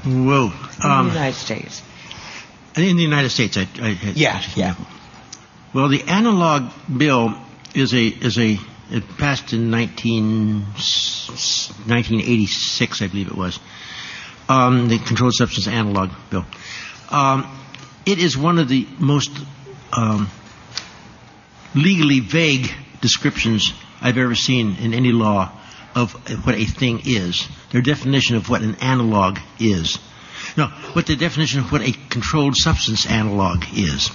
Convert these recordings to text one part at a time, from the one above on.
Whoa. In the United States. In the United States, Yeah. Well, the analog bill it passed in 1986, I believe it was. The Controlled Substance Analog Bill. It is one of the most legally vague descriptions I've ever seen in any law of what a thing is. Their definition of what an analog is. No, what the definition of what a controlled substance analog is.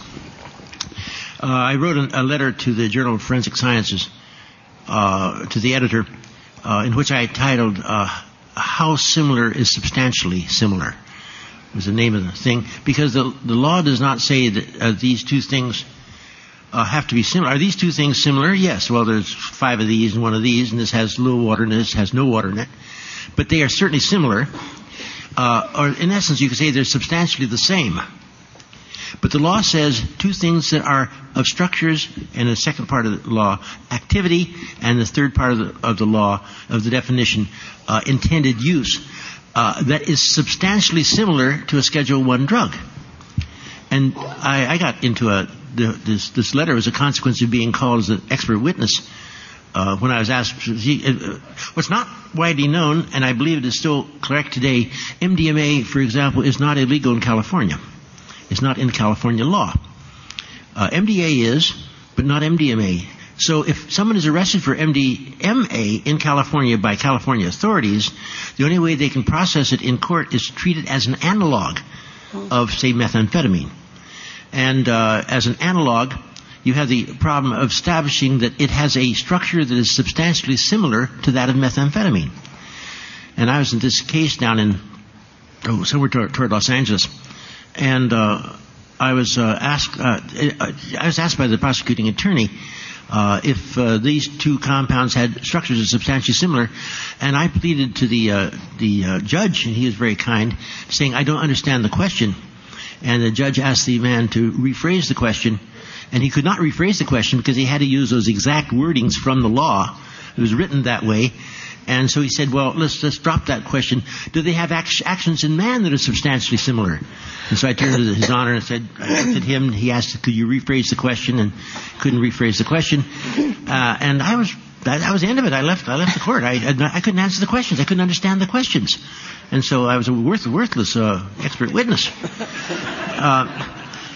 I wrote a letter to the Journal of Forensic Sciences, to the editor, in which I titled, How Similar is Substantially Similar, was the name of the thing, because the law does not say that these two things have to be similar. Are these two things similar? Yes. Well, there's 5 of these and 1 of these, and this has low water and this has no water in it. But they are certainly similar. Or in essence, you could say they're substantially the same. But the law says two things that are of structures, and the second part of the law, activity, and the third part of the law, of the definition, intended use, that is substantially similar to a Schedule I drug. And I got into this letter as a consequence of being called as an expert witness when I was asked. What's not widely known, and I believe it is still correct today, MDMA, for example, is not illegal in California. It's not in California law. MDA is, but not MDMA. So if someone is arrested for MDMA in California by California authorities, the only way they can process it in court is to treat it as an analog of, say, methamphetamine. And as an analog, you have the problem of establishing that it has a structure that is substantially similar to that of methamphetamine. And I was in this case down in somewhere toward Los Angeles, and I was asked by the prosecuting attorney if these two compounds had structures that are substantially similar, and I pleaded to the judge, and he was very kind, saying, I don't understand the question. And the judge asked the man to rephrase the question, and he could not rephrase the question because he had to use those exact wordings from the law. It was written that way. And so he said, well, let's drop that question. Do they have actions in man that are substantially similar? And so I turned to his honor and said, I looked at him, and he asked, could you rephrase the question? And couldn't rephrase the question. And that was the end of it. I left the court. I couldn't answer the questions. I couldn't understand the questions. And so I was a worthless expert witness.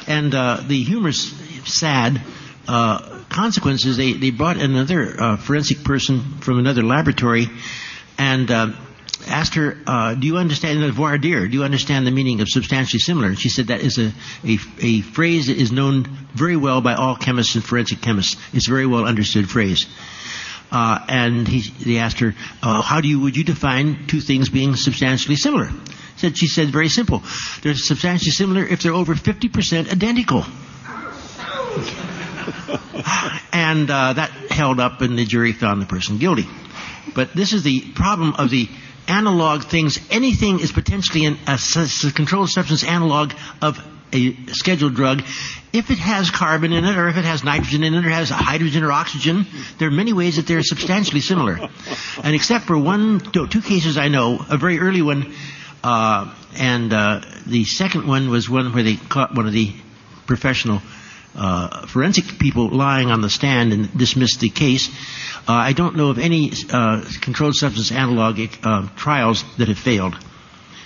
And the humorous, sad consequences, they brought another forensic person from another laboratory and asked her, do you understand the voir dire? Do you understand the meaning of substantially similar? And she said that is a phrase that is known very well by all chemists and forensic chemists. It's a very well understood phrase. And they asked her, would you define two things being substantially similar? She said, very simple. They're substantially similar if they're over 50% identical. And that held up, and the jury found the person guilty. But this is the problem of the analog things. Anything is potentially a controlled substance analog of a scheduled drug if it has carbon in it, or if it has nitrogen in it, or has hydrogen or oxygen. There are many ways that they're substantially similar. And except for two cases I know, a very early one, and the second one was one where they caught one of the professional forensic people lying on the stand and dismissed the case. I don't know of any controlled substance analog trials that have failed.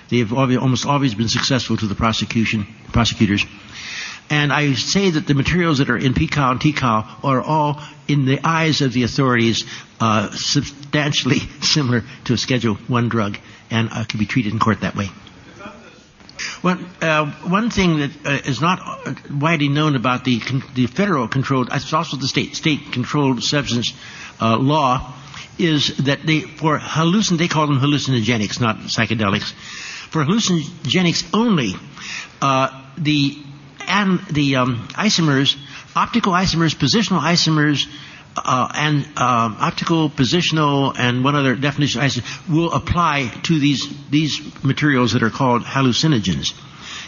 They have almost always been successful to the prosecutors. And I say that the materials that are in PCAL and TCAL are all, in the eyes of the authorities, substantially similar to a Schedule I drug, and can be treated in court that way. Well, one thing that is not widely known about the federal controlled, it's also the state controlled substance law, is that they call them hallucinogenics, not psychedelics. For hallucinogenics only, the isomers, optical isomers, positional isomers, and optical, positional, and one other definition of isomers will apply to these materials that are called hallucinogens.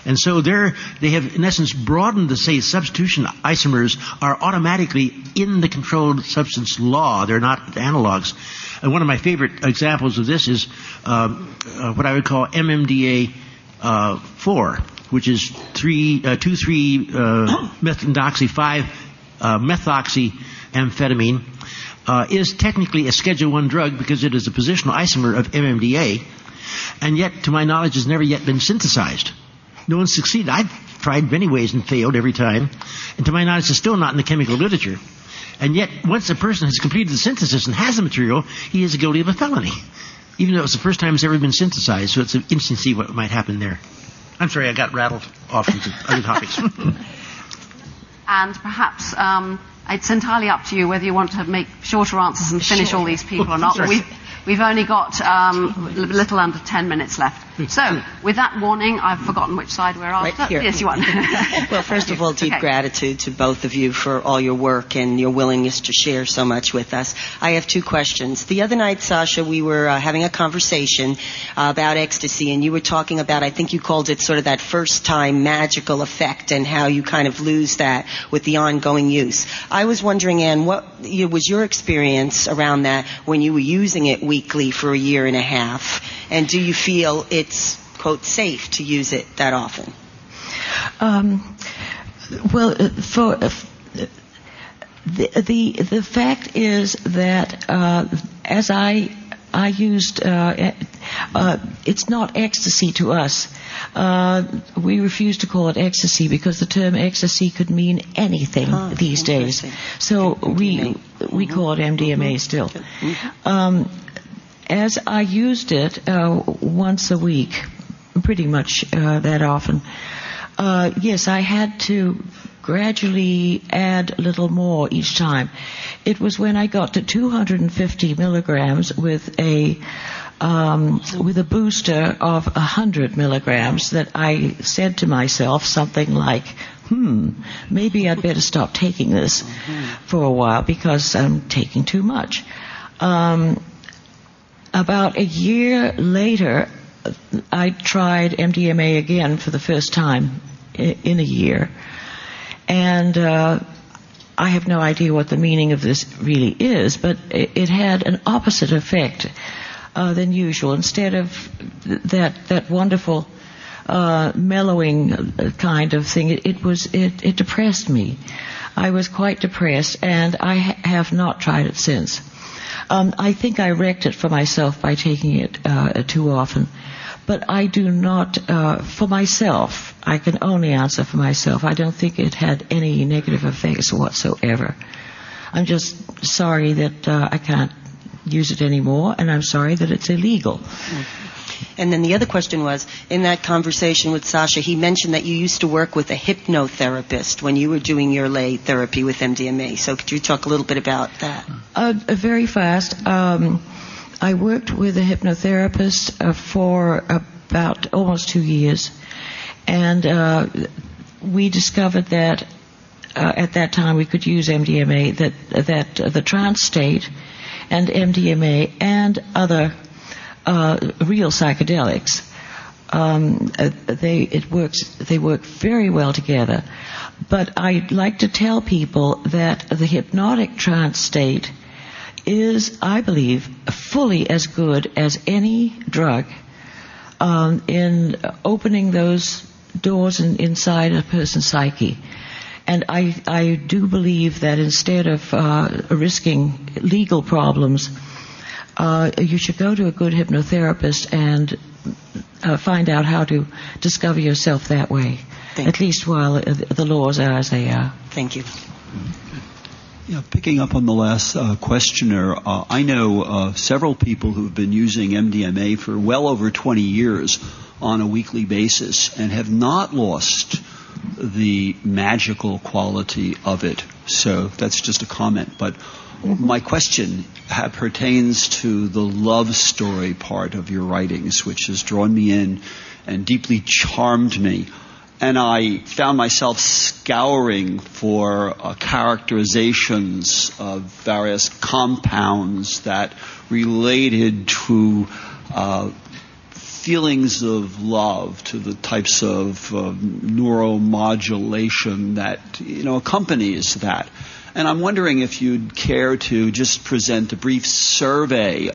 And so they have, in essence, broadened the, say, substitution isomers are automatically in the controlled substance law. They're not analogs. And one of my favorite examples of this is what I would call MMDA 4, which is 2,3-methendoxy 5 methoxyamphetamine, is technically a Schedule 1 drug because it is a positional isomer of MMDA, and yet, to my knowledge, has never yet been synthesized. No one's succeeded. I've tried many ways and failed every time, and to my knowledge, it's still not in the chemical literature. And yet, once a person has completed the synthesis and has the material, he is guilty of a felony, even though it's the first time it's ever been synthesized, so it's interesting to see what might happen there. I'm sorry, I got rattled off into other topics. And perhaps it's entirely up to you whether you want to make shorter answers and finish all these people or not. We've only got a little under 10 minutes left. So, with that warning, I've forgotten which side we're on. Right here. Yes, you want. Well, first of all, deep gratitude to both of you for all your work and your willingness to share so much with us. I have 2 questions. The other night, Sasha, we were having a conversation about ecstasy, and you were talking about, I think you called it sort of that first-time magical effect and how you kind of lose that with the ongoing use. I was wondering, Anne, what was your experience around that when you were using it weekly for a year and a half? And do you feel it's, quote, safe to use it that often? Well, for the fact is that as I used, it's not ecstasy to us. We refuse to call it ecstasy because the term ecstasy could mean anything these days. So we call it MDMA still. As I used it once a week, pretty much that often, yes, I had to gradually add a little more each time. It was when I got to 250 milligrams with a booster of 100 milligrams that I said to myself something like, maybe I'd better stop taking this for a while because I'm taking too much. About a year later, I tried MDMA again for the first time in a year. And I have no idea what the meaning of this really is, but it had an opposite effect than usual. Instead of that wonderful mellowing kind of thing, it depressed me. I was quite depressed, and I have not tried it since. I think I wrecked it for myself by taking it too often. But I do not, for myself, I can only answer for myself. I don't think it had any negative effects whatsoever. I'm just sorry that I can't use it anymore, and I'm sorry that it's illegal. And then the other question was, in that conversation with Sasha, he mentioned that you used to work with a hypnotherapist when you were doing your lay therapy with MDMA. So could you talk a little bit about that? Very fast. I worked with a hypnotherapist for about almost 2 years, and we discovered that at that time we could use MDMA, that the trance state and MDMA and other real psychedelics, they work very well together. But I like to tell people that the hypnotic trance state is, I believe, fully as good as any drug in opening those doors inside a person's psyche. And I do believe that instead of risking legal problems, you should go to a good hypnotherapist and find out how to discover yourself that way, at least while the laws are as they are. Thank you. Yeah, picking up on the last questioner, I know several people who've been using MDMA for well over 20 years on a weekly basis and have not lost the magical quality of it. So that's just a comment. But my question pertains to the love story part of your writings, which has drawn me in and deeply charmed me. And I found myself scouring for characterizations of various compounds that related to feelings of love, to the types of neuromodulation that accompanies that. And I'm wondering if you'd care to just present a brief survey